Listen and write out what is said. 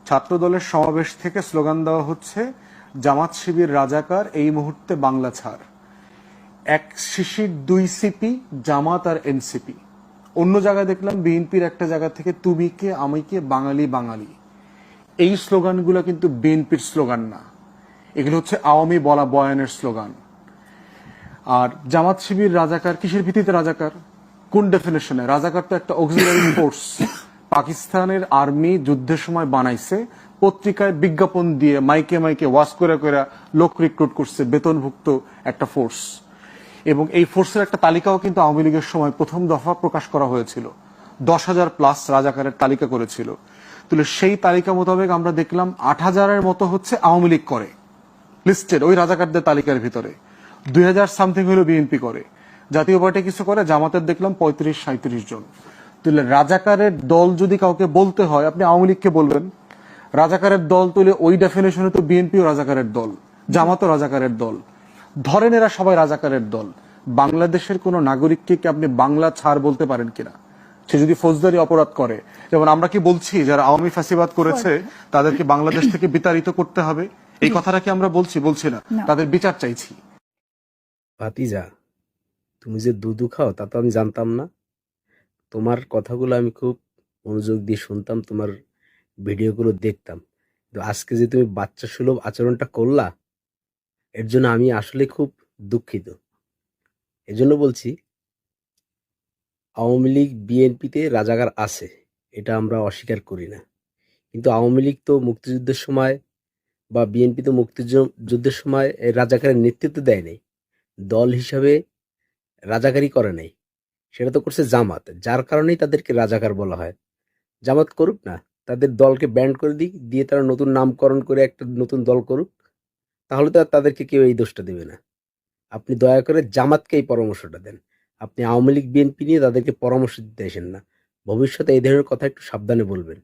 ছাত্র দলের সমাবেশ থেকে স্লোগান দেওয়া হচ্ছে জামাত শিবির রাজাকার, এই মুহূর্তে বাংলা ছাড়। এক শিশির দুই সিপি, জামাত আর এনসিপি। অন্য জায়গায় দেখলাম বিএনপির একটা জায়গা থেকে তুমি কে আমি কে বাঙালি বাঙালি। এই স্লোগানগুলো কিন্তু বিএনপির স্লোগান না, এগুলো হচ্ছে আওয়ামী বলা বয়ানের স্লোগান। আর জামাত শিবির রাজাকার কিসের ভিত্তিতে রাজাকার, কোন ডেফিনেশনে? রাজাকার তো একটা অক্সিলারি ফোর্স, পাকিস্তানের আর্মি যুদ্ধের সময় বানাইছে, পত্রিকায় বিজ্ঞাপন দিয়ে মাইকে মাইকে ওয়াজ করে করে লোক রিক্রুট করছে, বেতনভুক্ত একটা ফোর্স। এবং এই ফোর্সের একটা তালিকাও কিন্তু আওয়ামী লীগের সময় প্রথম দফা প্রকাশ করা হয়েছিল, 10,000 প্লাস রাজাকারের তালিকা করেছিল। তাহলে সেই তালিকা মোতাবেক আমরা দেখলাম 8,000-এর মতো হচ্ছে আওয়ামী লীগ করে লিস্টেড ওই রাজাকারদের তালিকার ভিতরে, 2,000 সামথিং হলো বিএনপি করে, জাতীয় পার্টি কিছু করে, জামাতের দেখলাম 35-37 জন। তাহলে রাজাকারের দল যদি কাউকে বলতে হয় আপনি আওয়ামী লীগকে বলবেন রাজাকারের দল, তুলে ওই ডেফিনেশনে তো বিএনপিও রাজাকারের দল, জামাতও রাজাকারের দল। ধরেন এরা সবাই রাজাকারের দল, বাংলাদেশের কোন নাগরিককে কি আপনি বাংলা ছাড় বলতে পারেন কিনা? সে যদি ফৌজদারি অপরাধ করে, যেমন আমরা কি বলছি যারা আওয়ামী ফ্যাসিবাদ করেছে তাদেরকে বাংলাদেশ থেকে বিতাড়িত করতে হবে, এই কথাটা কি আমরা বলছি না, তাদের বিচার চাইছি। ভাতিজা, তুমি যে দুধু খাও তা তো আমি জানতাম না। তোমার কথাগুলো আমি খুব মনোযোগ দিয়ে শুনতাম, তোমার ভিডিওগুলো দেখতাম, কিন্তু আজকে যে তুমি বাচ্চা সুলভ আচরণটা করলা, এর জন্য আমি আসলে খুব দুঃখিত। এজন্য বলছি, আওয়ামী লীগ বিএনপিতে রাজাকার আছে, এটা আমরা অস্বীকার করি না, কিন্তু আওয়ামী লীগ তো মুক্তিযুদ্ধের সময় বা বিএনপি তো মুক্তিযুদ্ধের সময় এই রাজাকারের নেতৃত্ব দেয় নাই, দল হিসাবে রাজাকারি করে নাই, সেটা তো করছে জামাত, যার কারণেই তাদেরকে রাজাকার বলা হয়। জামাত করুক না, তাদের দলকে ব্যান্ড করে দিক, দিয়ে তারা নতুন নামকরণ করে একটা নতুন দল করুক, তাহলে তো আর তাদেরকে কেউ এই দোষটা দেবে না। আপনি দয়া করে জামাতকে এই পরামর্শটা দেন, আপনি আওয়ামী লীগ বিএনপি নিয়ে তাদেরকে পরামর্শ দিতে আসেন না। ভবিষ্যতে এই ধরনের কথা একটু সাবধানে বলবেন।